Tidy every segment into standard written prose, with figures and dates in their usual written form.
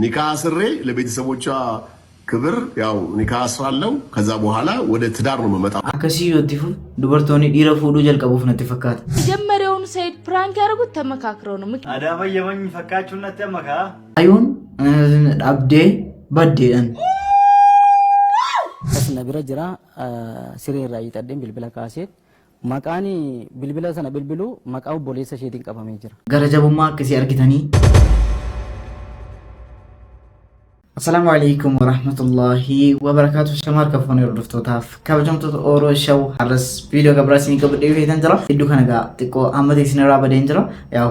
ኒካ አስሬ ለቤተሰቦቿ ክብር ያው ኒካ አስራለሁ። ከዛ በኋላ ወደ ትዳር ነው መመጣ። አከሲ ይወጥፉ ዱበርቶኒ ዲረ ፉዱ ጀልቀቡፍ ነው ተፈካት ጀመሪያውን ሰይድ ፕራንክ ያደርጉት ተመካክረው ነው። አዳባ የመኝ ፈቃቹና ተመካ አይሁን አብዴ በዴን asna bira jira siree irraa hiixadheen bilbila kaaseet maqaan bilbila sana bilbilu maqaa obboleessa isheetiin qabamee jira. Gara jabummaa akkasii argitanii. Assalaamu alaykum warahmatullahi wabarakatuh. Shamaar kafoon hordoftotaaf kabajamtoota Oromoo Show har'as viidiyoo gabaabaa qabadhee dhufeetan jira. Iddoo kana egaa xiqqoo amma isin irraa badeen jira. Yaw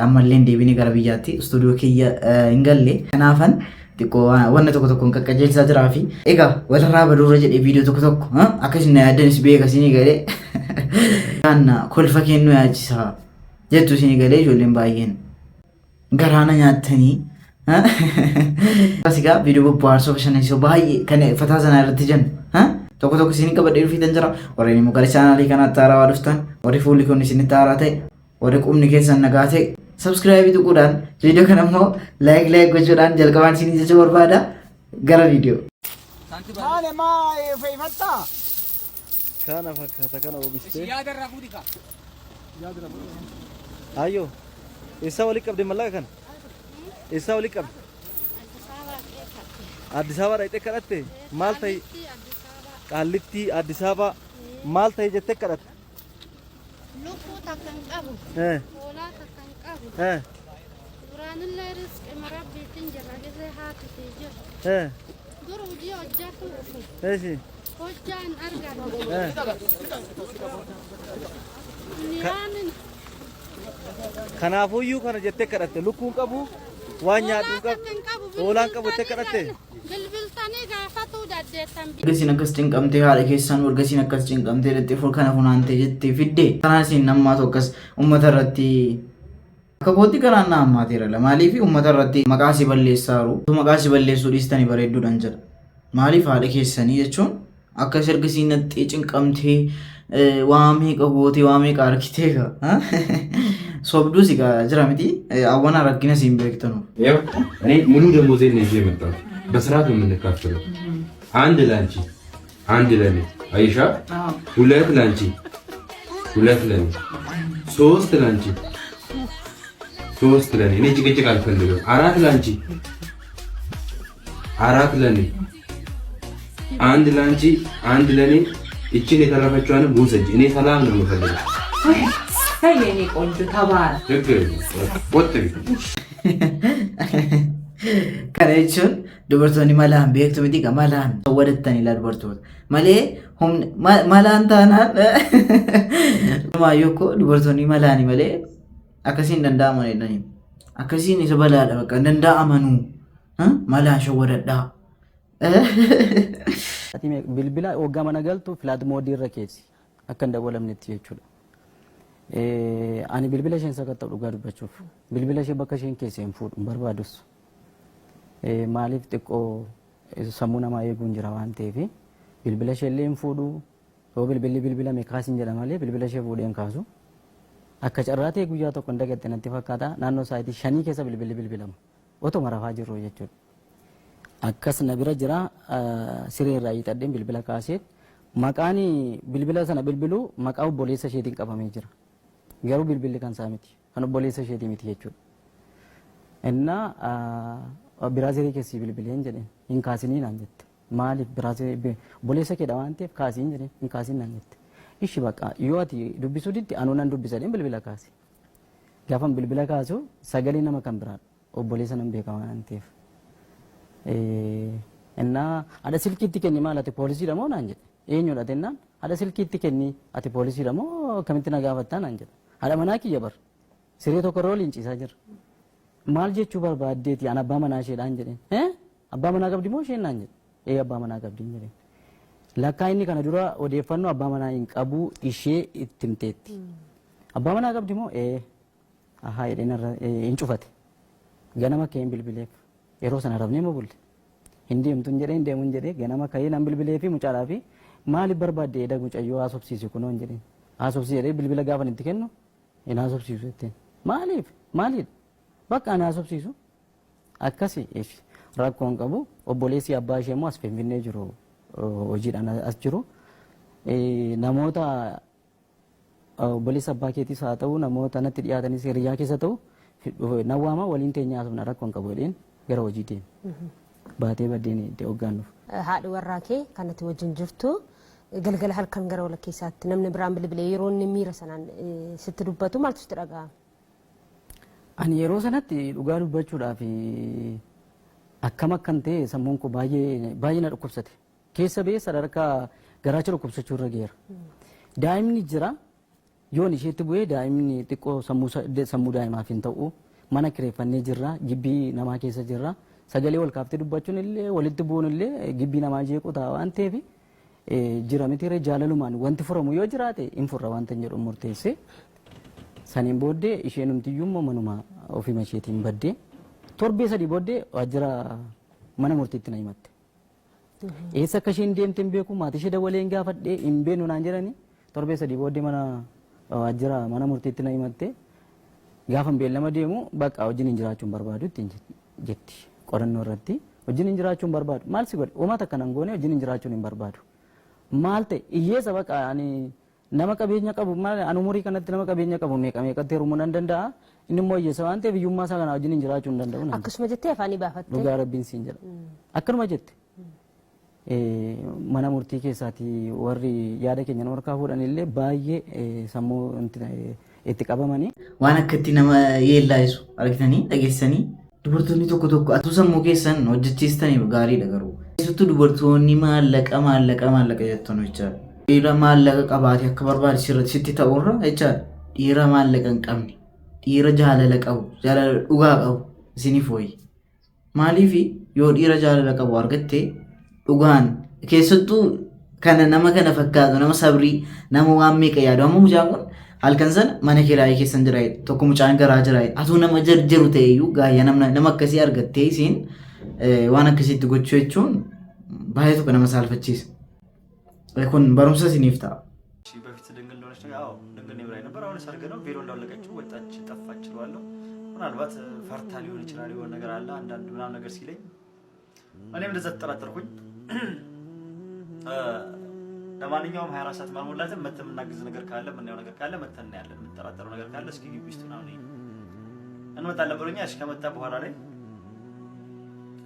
ammallee deebiinii gara biyyaatti istuudiyoo kiyya hin galle. Kanaafan xiqqoo wanna tokko tokkoon qaqqajeelsaa jiraa fi egaa walirraa baduurra jedhee viidiyoo tokko tokko akkasuma yaadanis beeka isinii galee kan kolfa kennu yaachisaa jettu isinii galee ijoolleen baay'een garaana nyaattanii asigaa viidiyoo bobbaarsoo bashannansiisoo baay'ee kan fataa sanaa irratti jennu tokko tokko isinii qabadhee dhufeetan jira. Warreen immoo gara chaanaalii kanaatti haaraa dhuftan warri fuulli kun isinitti haaraa ta'e warri qubni keessan nagaa ta'e subscribe itu kudan video kan mau like gochuudhaan jalqabaan sini jecha barbaada gara video maale maa feifata kana fakkaata kana oomishte yaadara fuudika ayo isa wali qabde mallaqa kana isa wali qabde Addis Ababa dhayte kadhatte maal ta'i Qaallitti Addis Ababa maal ta'i jette kadhatte lukkuu takkan qabu hoolaa takkan qabu duraanillee riski marabbiitiin jira gizee haatitee jiru dur hojii hojjatu dhufu hojjaan argatu niyaanin kanaafuyyuu kana jettee kadhatte lukkuun qabu waan nyaadhuu qabu hoolaan qabu jettee kadhatte bilbiltanii gaafatuu daddeettan Gasiin akkas cinqamtee haadha keessaan wargasiin akkas cinqamtee dhattee kana funaantee jettee fiddee kanaan isin nammaa tokkas uummata irratti akka kootti garaan na hammaateera maaliif uummata irratti maqaa si balleessaaru maqaa si balleessuu dhiistanii bareedduudhaan jedha maaliif haadha keessanii jechuun akkas ergasiin naxxee cinqamtee waa meeqa gootee waa meeqa arkitee sobduu si jira miti awwana rakkina siin beektanu ያው እኔ ሙሉ ደሞዜን ነው ይዤ የመጣሁት በስርዓት ነው የምንካፈለው አንድ ላንቺ አንድ ለኔ አይሻ ሁለት ላንቺ ሁለት ለኔ ሶስት ላንቺ ሶስት ለኔ እኔ ጭቅጭቅ አልፈልግም አራት ላንቺ አራት ለኔ አንድ ላንቺ አንድ ለኔ እቺን የተረፈችዋን ሙሰጅ እኔ ሰላም ነው የምፈልገው የኔ ቆንጆ ተባረ ወጥሪ kana jechuun dubartoonni malaan beektu miti ka malaan wadattan ila dubartoota malee malaan taanaan maayyoo dubartoonni malaani malee akkasiin danda'aman jedhanii akkasiin isa balaadha bakka danda'amanu malaan shawwadadhaa bilbila waggaa mana galtu filaat moodii irra keessi akka hin dabalamnetti jechuudha. Ani bilbila isheen sakatta'u dhugaa dubbachuuf bilbila ishee bakka isheen keessa hin fuudhu hin barbaadus maaliif xiqqoo sammuu namaa eeguun jira waan ta'eef bilbila ishee illee hin fuudhu yoo bilbilli bilbilame kaasin jedha malee bilbila ishee fuudhee hin kaasu akka carraa ta'e guyyaa tokko hin dagatte natti fakkaata naannoo sa'aatii 5 keessa bilbilli bilbilama otuma rafaa jirru jechuudha. Akkas na bira jira siree irraa hiixadheen bilbila kaaseet maqaan bilbila sana bilbilu maqaa obboleessa isheetiin qabamee jira. Garuu bilbilli kan isaa miti kan obboleessa isheetii miti jechuudha. Innaa biraazirii keessi bilbileen jedheen hin kaasinii naan jette maaliif biraazirii obboleessa keedha waan ta'eef kaasiin jedheen hin kaasiin naan jette ishi bakka yoo ati dubbisuu didde anuu nan dubbisadheen bilbila kaasi gaafan bilbila kaasu sagalee nama kan biraadha obboleessa nan beeka waan ta'eef innaa ada silkiitti kenni maal ati poolisiidha moo naan jedhe eenyudha jennaan ada silkiitti kenni ati poolisiidha moo kamitti na gaafattaa naan jedha ada manaa kiyya bar siree tokko irra waliin ciisaa jira maal jechuu barbaaddeeti an abbaa manaa isheedhaan jedheen abbaa manaa qabdi moo isheen naan jedhe abbaa manaa qabdi jedheen lakkaa inni kana dura odeeffannoo abbaa manaa hin qabu ishee itti himteetti abbaa manaa qabdi moo ahaa jedheen hin cufate ganama ka'een bilbileef yeroo sana rafnee moo bulle hin deemtuun jedhee hin deemuun jedhee ganama ka'ee nan bilbilee fi mucaalaa fi maaliif barbaadde edda mucayyoo haasofsiisi kunoon jedheen haasofsiisi jedhee bilbila gaafan itti kennu hin haasofsiisu jetteen maaliif maaliidha bakka ani haasofsiisu akkasi rakkoon qabu obboleessi abbaa ishee immoo as Finfinnee jiru hojiidhaan as jiru namoota obboleessa abbaa keetiis haa ta'u namoota natti dhiyaatanis hiriyaa keessa ta'u nawwaama waliin teenyaa asumna rakkoon qabu jedheen gara hojii deeme baatee baddeen itti hoggaannuuf. Haadhi warraa kee kanatti wajjin jirtu galgala halkan gara wala keessaatti namni biraan bilbilee yeroo inni miira sanaan sitti dubbatu maaltu sitti dhaga'ama? Ani yeroo sanatti dhugaa dubbachuudhaaf akkam akkan ta'e sammuun koo baay'ee na dhukkubsate. Keessa ba'ee sadarkaa garaacha dhukkubsachuu irra geera. Daa'imni jira yoon isheetti bu'ee daa'imni xiqqoo sammuu daa'imaaf hin ta'u mana kireeffannee jirra gibbii namaa keessa jirra sagalee wal kaaftee dubbachuun illee walitti bu'uun illee gibbii namaa jeequ ta'a waan ta'eef jira miti jaalalumaan wanti furamu yoo jiraate hin furra wanta jedhu murteessee saniin booddee isheen humtiyyuu manuma ofii isheetiin baddee torbee sadii booddee waajjira mana murtiitti na himatte. Eessa akka isheen deemte hin beeku maatii ishee dabalee gaafadhee hin beeknu naan jedhani torbee sadii booddee waajjira mana murtiitti na himatte gaafa beellama deemu bakka wajjin hin jiraachuun barbaadu ittiin jetti qorannoo irratti wajjin hin jiraachuun barbaadu maal si godhe uummata akkanaan goone wajjin hin jiraachuun hin barbaadu maal ta'e hiyyeessa bakka ani nama qabeenya qabu maal ani umurii kanatti nama qabeenya qabu meeqatti heerumuu nan danda'a inni immoo hiyyeessa waan ta'eef hiyyummaa isaa kana wajjin hin jiraachuu hin danda'u. Akkasuma jettee afaanii baafatte. Dhugaa rabbiin siin jedha akkanuma jette. Mana murtii keessaati warri yaada keenya nama harkaa fuudhan illee baay'ee sammuu itti qabamanii. Waan akkatti nama yeellaayisu argitanii dhageessanii dubartoonni tokko tokko atuu sammuu keessan hojjechiistaniif gaariidha garuu. Keessattuu dubartoonni maallaqa jettan jechaadha. Dhiira maallaqa qabaate akka barbaade sitti ta'urra jechaadha. Dhiira maallaqa hin qabne dhiira jaalala qabu jaalala dhugaa qabu isiniif wayyi. Maaliif yoo dhiira jaalala qabu argatte dhugaan keessattuu kana nama kana fakkaatu nama sabrii nama waan meeqa yaadu amma mucaan kun halkan sana mana kiraayii keessan jira tokko mucaan garaa jira atuu nama jarjaru ta'eyyuu gaayyaa nama akkasii argattee isiin waan akkasitti gochuu jechuun baay'ee tokko nama saalfachiisa. Kun barumsa isiniif ta'a. በፊት ድንግል እንደሆነች ነገር አዎ ድንግል ነኝ ብላኝ ነበር። አሁን ሰርግ ነው ቬሎ እንዳወለቀችው ወጣች ጠፋች እለዋለሁ። ምናልባት ፈርታ ሊሆን ይችላል የሆነ ነገር አለ አንዳንድ ምናምን ነገር ሲለኝ እኔም እንደዛ ተጠራጠርኩኝ። ለማንኛውም 24 ሰዓት ማልሞላትም መተን የምናግዝ ነገር ካለ ምናየው ነገር ካለ መተን እናያለን። የምንጠራጠረው ነገር ካለ እስኪ ግቢ ውስጥ ምናምን እንመጣለን ብሎኛል። እሺ ከመጣ በኋላ ላይ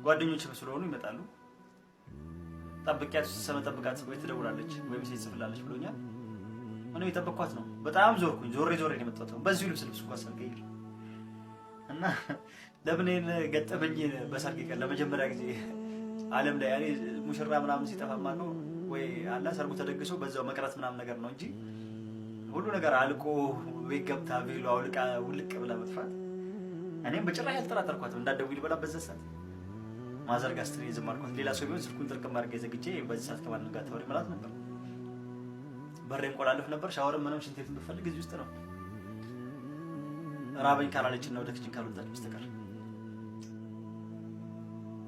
ጓደኞች ስለሆኑ ይመጣሉ። ጠብቂያት ሰመጠብቃት ወይ ትደውላለች ወይም ሲጽፍላለች ብሎኛል። እኔ የጠበቅኳት ነው። በጣም ዞርኩኝ ዞሬ ነው የመጣሁት። በዚሁ ልብስ እንኳን ሰርገኝ እና ለምን ገጠመኝ በሰርግ ቀን ለመጀመሪያ ጊዜ ዓለም ላይ ያኔ ሙሽራ ምናምን ሲጠፋማ ነው ወይ አላ ሰርጉ ተደግሶ በዛው መቅረት ምናምን ነገር ነው እንጂ ሁሉ ነገር አልቆ ወይ ገብታ ቬሎ አውልቃ ውልቅ ብላ መጥፋት እኔም በጭራሽ አልጠራጠርኳትም። እንዳትደውል ብላ በዛ ሰዓት ማዘርጋ ስትሪ ዘማርኳት ሌላ ሰው ቢሆን ስልኩን ጥርቅም አድርጌ ዘግቼ በዛ ሰዓት ከማንም ጋር ተወሪ ማለት ነበር። በሬን ቆላለፍ ነበር። ሻወርም ምንም ሽንት ቤት ብፈልግ እዚህ ውስጥ ነው። ራበኝ ካላለችና ወደ ክችን ካልወጣች በስተቀር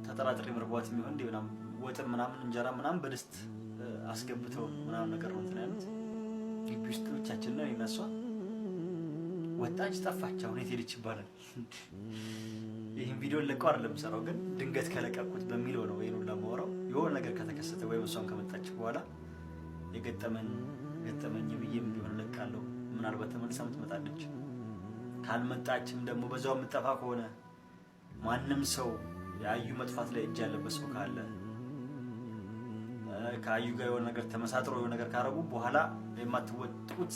ተጠራጥሬ ምርቧት የሚሆን እንዴ ምናምን ወጥ ምናምን እንጀራ ምናምን በድስት አስገብተው ምናምን ነገር ነው እንትን ያሉት። ግቢ ውስጥ ብቻችን ነው ይነሷ ወጣች ጠፋች። አሁን የት ሄደች ይባላል። ይሄን ቪዲዮ ለቀው አይደለም ሰራው ግን ድንገት ከለቀቁት በሚለው ነው ወይኑ ለማወራው የሆነ ነገር ከተከሰተ ወይ እሷም ከመጣች በኋላ የገጠመኝ ብዬም ቢሆን ለቃለሁ። ምናልባት ተመልሳ ትመጣለች። ካልመጣችም ደግሞ በዛው የምትጠፋ ከሆነ ማንም ሰው የአዩ መጥፋት ላይ እጅ ያለበት ሰው ካለ ከአዩ ጋር የሆነ ነገር ተመሳጥሮ የሆነ ነገር ካረጉ በኋላ የማትወጡት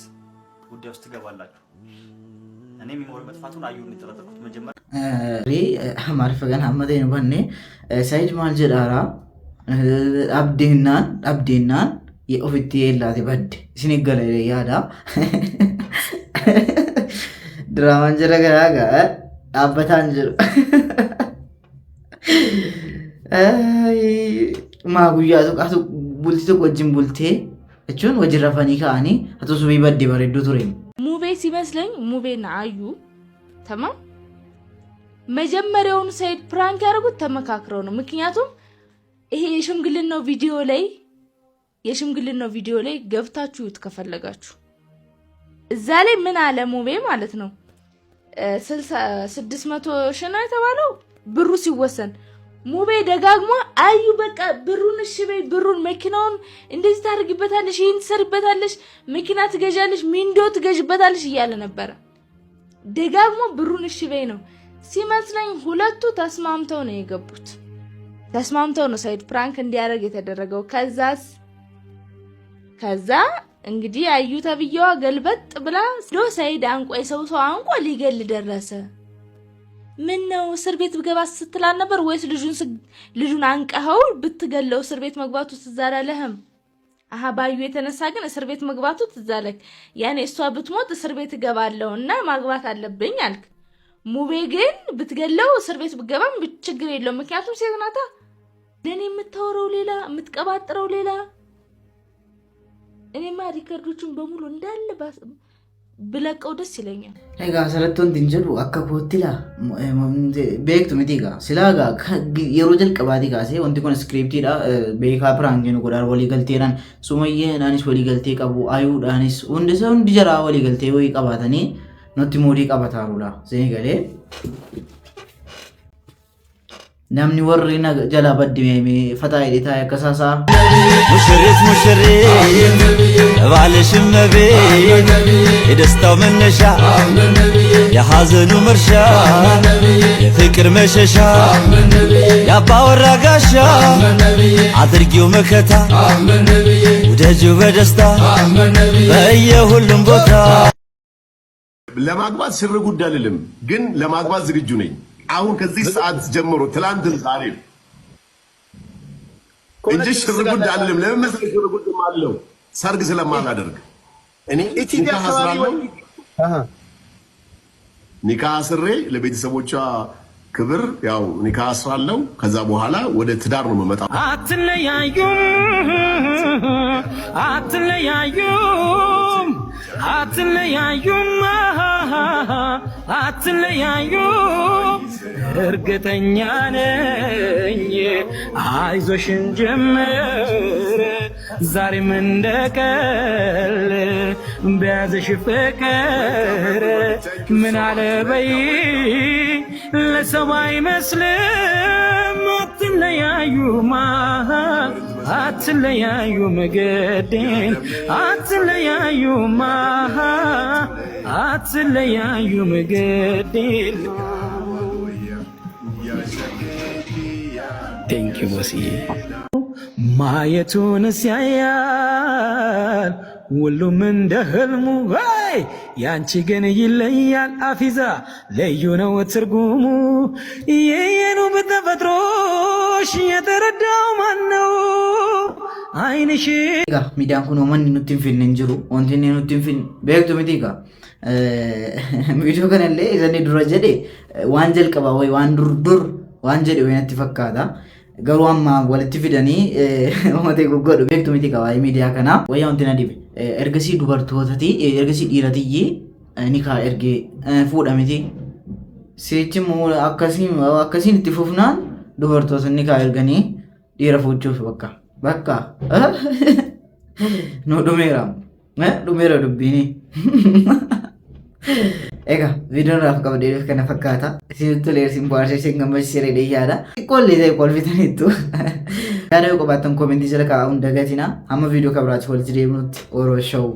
ጉዳይ ውስጥ ትገባላችሁ። እኔ የሚሞር መጥፋቱን አዩን የተጠረጠርኩት መጀመሪያ ማርፈገን አመደኝ ነው በኔ ሳይድ ማልጀዳራ አብዴናን የኦፊቲ የላቴ በድ ሲነገለ ያዳ ድራማን ጀረጋጋ አበታን ጀር ማጉያ ቶቃቱ ቡልቲ ወጅን ቡልቴ እቹን ወጅራፋኒ ካኒ አቶ ሱቢ በድ በረዱ ቱሬ ሙቤ ሲመስለኝ ሙቤና አዩ ተማም መጀመሪያውን ሳይድ ፕራንክ ያደረጉት ተመካክረው ነው። ምክንያቱም ይሄ የሽምግልናው ቪዲዮ ላይ ገብታችሁት ከፈለጋችሁ እዛ ላይ ምን አለ ሙቤ ማለት ነው 600 ሺህ ነው የተባለው ብሩ ሲወሰን ሙቤ ደጋግሞ አዩ በቃ ብሩን እሺ በይ ብሩን መኪናውን እንደዚህ ታርግበታለሽ ይሄን ትሰርበታለሽ መኪና ትገዣለሽ ሚንዶ ትገዥበታለሽ እያለ ነበር ደጋግሞ ብሩን እሺ በይ ነው ሲመስለኝ ሁለቱ ተስማምተው ነው የገቡት ተስማምተው ነው ሰይድ ፕራንክ እንዲያደርግ የተደረገው ከዛ እንግዲህ አዩ ተብየዋ ገልበጥ ብላ ዶ ሰይድ አንቆ ሰው አንቆ ሊገል ደረሰ ምን ነው እስር ቤት ብገባ ስትላል ነበር ወይስ ልጁን አንቀኸው ብትገለው እስር ቤት መግባቱ ትዛላለህም ባዩ የተነሳ ግን እስር ቤት መግባቱ ትዛለክ ያኔ እሷ ብትሞት እስር ቤት ገባለውና ማግባት አለብኝ አልክ ሙቤ ግን ብትገለው እስር ቤት ብገባም ችግር የለውም ምክንያቱም ሴት ናታ ለኔ የምታወራው ሌላ የምትቀባጥረው ሌላ እኔማ ሪከርዶቹን በሙሉ እንዳለ ብለቀው ደስ ይለኛል ega ሰለቶን ድንጀሉ አከኮትላ ቤክቱ ሚቲጋ ሲላጋ የሮጀል ቀባዲ ጋሴ ወንቲ ኮን ስክሪፕቲዳ ቤካ ፕራንግ ነው ጎዳር ወሊ ገልቴራን ሱመየ ናኒስ ወሊ ገልቴ ቀቡ አዩ ዳኒስ ወንደሰው እንዲጀራ ወሊ ገልቴ ወይ ቀባተኒ ኖቲ ሞዲ ቀባታሩላ ዘይገሌ namni warri na jala baddime fata edita yakasasa mushrit balishim nabi idestaw menasha ya hazanu marsha ya fikr mashasha ya bawra gasha adrgiu mekata udaju bedesta በየሁሉም ቦታ ለማግባት ስር ጉዳይ አይደለም ግን ለማግባት ዝግጁ ነኝ አሁን ከዚህ ሰዓት ጀምሮ ትላንትን ዛሬ እንጂ ሽር ጉድ አይደለም ለምን ሽር ጉድ ማለው ሰርግ ስለማላደርግ እኔ ኢትዮጵያ አስራለሁ ኒካ አስሬ ለቤተሰቦቿ ክብር ያው ኒካ አስራለሁ ከዛ በኋላ ወደ ትዳር ነው መመጣው አትለያዩም እርግጠኛ ነኝ አይዞሽን ጀምር ዛሬም እንደቀል በያዘሽ ፍቅር ምን አለበይ ለሰው አይመስልም አትለያዩም ገዴን አትለያዩም ገዴን Thank you, bossy. ማየቱን ሲያያል ሁሉም እንደ ህልሙ ያንቺ ግን ይለያል አፊዛ ለዩ ነው ትርጉሙ የየኑ በተፈጥሮሽ የተረዳው ማን ነው አይንሽ ሚዲያን ኩኖ ማን ኑቲን ፊን እንጅሩ ወንቲን ኑቲን ፊን ቤክቱ ሚቲካ ቪዲዮ ከነለ ዘኔ ድረጀዴ ዋንጀል ቀባ ወይ ዋንዱር ዋንጀል ወይነት ፈካዳ garuu amma walitti fidanii uummatee goggodhu beektu miti qaba miidiyaa kana wayyaa wanti na dhibe ergasii dubartootati ergasii dhiiratiyyee nikaa ergee fuudha miti sichi immoo akkasiin itti fufnaan dubartoota nikaa erganii dhiira fuuchuuf bakka no dhumeera dubbiini Ega, video raaf qabdee kana fakkaata. Isintu leersin baarsee isin gammachiisee dheeyyaadha. Qolli ta'e qolfitaniitu. Yaada yoo qabaattan koomentii jala kaa'uun dagatina. Amma video kabiraatti walitti deebinutti Oro Show.